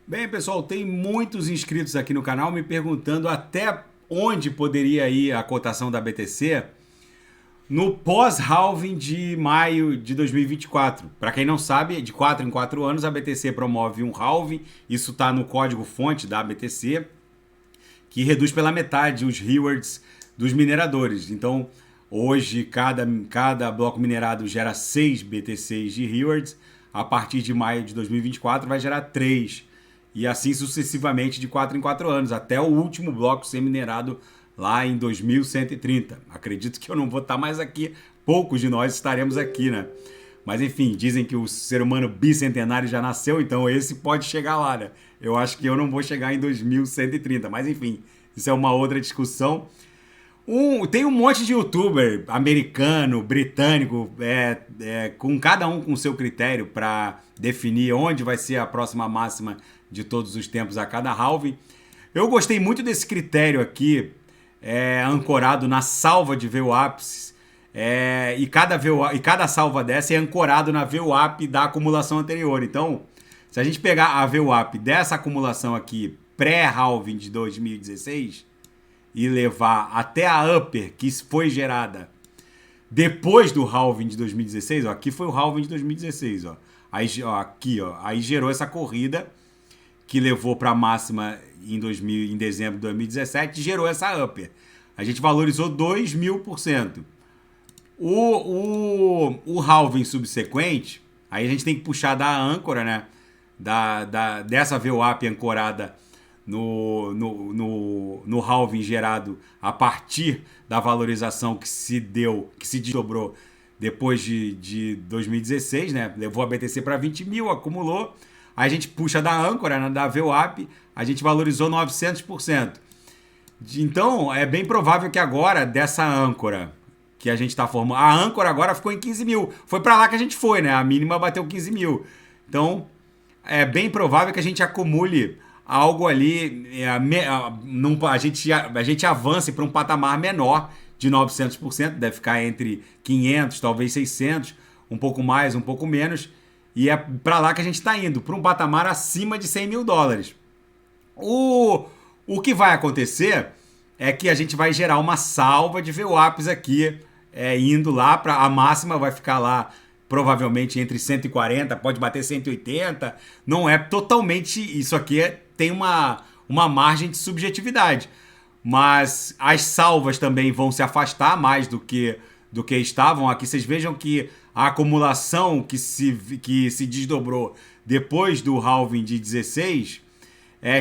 Bem, pessoal, tem muitos inscritos aqui no canal me perguntando até onde poderia ir a cotação da BTC no pós-halving de maio de 2024. Para quem não sabe, de 4 em 4 anos a BTC promove um halving, isso está no código-fonte da BTC, que reduz pela metade os rewards dos mineradores. Então, hoje, cada bloco minerado gera 6 BTCs de rewards. A partir de maio de 2024 vai gerar 3. E assim sucessivamente de 4 em 4 anos, até o último bloco ser minerado lá em 2130. Acredito que eu não vou estar mais aqui, poucos de nós estaremos aqui, né? Mas enfim, dizem que o ser humano bicentenário já nasceu, então esse pode chegar lá, né? Eu acho que eu não vou chegar em 2130, mas enfim, isso é uma outra discussão. Tem um monte de youtuber americano, britânico, com cada um com seu critério para definir onde vai ser a próxima máxima de todos os tempos a cada halving. Eu gostei muito desse critério aqui, ancorado na salva de VWAPs, e cada salva dessa é ancorado na VWAP da acumulação anterior. Então, se a gente pegar a VWAP dessa acumulação aqui, pré-halving de 2016, e levar até a upper que foi gerada depois do halving de 2016, ó, aqui foi o halving de 2016, ó. Aí, ó, aqui, ó, aí gerou essa corrida que levou para a máxima em dezembro de 2017 e gerou essa upper. A gente valorizou 2.000%. O halving subsequente, aí a gente tem que puxar da âncora, né? Dessa VWAP ancorada no halving gerado a partir da valorização que se desdobrou depois de 2016, né? Levou a BTC para 20 mil, acumulou. Aí a gente puxa da âncora, né, da VWAP, a gente valorizou 900%. Então, é bem provável que agora, dessa âncora que a gente está formando, a âncora agora ficou em 15 mil. Foi para lá que a gente foi, né? A mínima bateu 15 mil. Então, é bem provável que a gente acumule algo ali, a gente avance para um patamar menor de 900%, deve ficar entre 500, talvez 600, um pouco mais, um pouco menos, e é para lá que a gente está indo, para um patamar acima de 100 mil dólares. O que vai acontecer é que a gente vai gerar uma salva de VWAPs aqui, indo lá para a máxima, vai ficar lá provavelmente entre 140, pode bater 180, não é totalmente, isso aqui tem uma margem de subjetividade, mas as salvas também vão se afastar mais do que estavam. Aqui vocês vejam que a acumulação que se desdobrou depois do halving de 16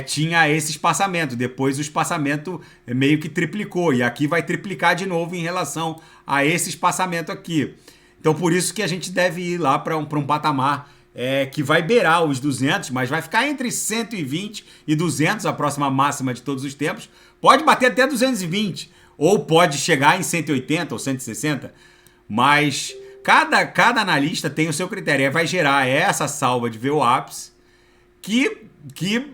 tinha esse espaçamento. Depois o espaçamento meio que triplicou. E aqui vai triplicar de novo em relação a esse espaçamento aqui. Então por isso que a gente deve ir lá para um patamar que vai beirar os 200, mas vai ficar entre 120 e 200, a próxima máxima de todos os tempos. Pode bater até 220, ou pode chegar em 180 ou 160, mas cada analista tem o seu critério. Vai gerar essa salva de VWAPs que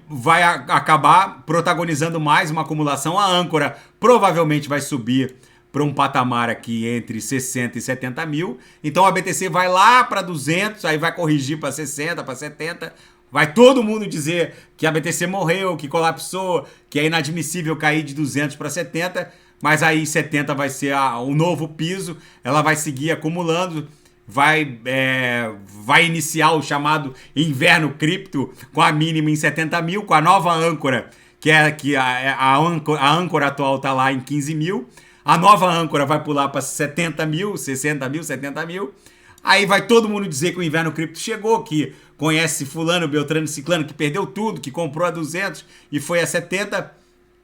vai acabar protagonizando mais uma acumulação. A âncora provavelmente vai subir para um patamar aqui entre 60 e 70 mil. Então a BTC vai lá para 200, aí vai corrigir para 60, para 70. Vai todo mundo dizer que a BTC morreu, que colapsou, que é inadmissível cair de 200 para 70. Mas aí 70 vai ser o novo piso, ela vai seguir acumulando, vai iniciar o chamado inverno cripto com a mínima em 70 mil, com a nova âncora, que a âncora atual está lá em 15 mil. A nova âncora vai pular para 70 mil, 60 mil, 70 mil. Aí vai todo mundo dizer que o inverno cripto chegou, que conhece fulano, beltrano, ciclano, que perdeu tudo, que comprou a 200 e foi a 70.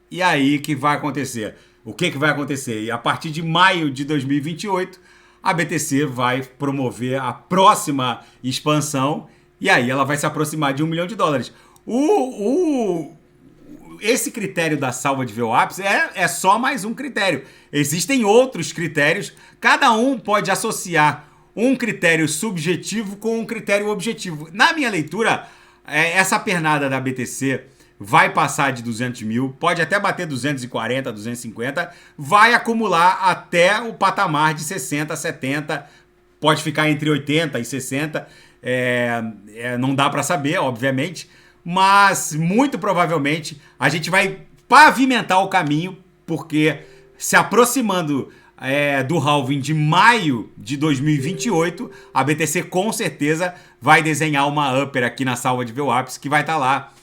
E aí que vai acontecer? O que vai acontecer? E a partir de maio de 2028, a BTC vai promover a próxima expansão e aí ela vai se aproximar de $1 milhão. Esse critério da salva de VWAPs é só mais um critério. Existem outros critérios, cada um pode associar um critério subjetivo com um critério objetivo. Na minha leitura, essa pernada da BTC vai passar de 200 mil, pode até bater 240, 250, vai acumular até o patamar de 60, 70, pode ficar entre 80 e 60, não dá para saber, obviamente, mas muito provavelmente a gente vai pavimentar o caminho, porque se aproximando do halving de maio de 2028, a BTC com certeza vai desenhar uma upper aqui na salva de VWAPs que vai estar lá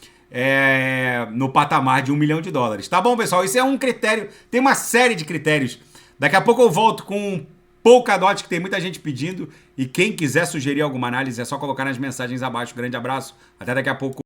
no patamar de $1 milhão. Tá bom, pessoal? Isso é um critério, tem uma série de critérios. Daqui a pouco eu volto com Polkadot, que tem muita gente pedindo, e quem quiser sugerir alguma análise é só colocar nas mensagens abaixo. Grande abraço, até daqui a pouco.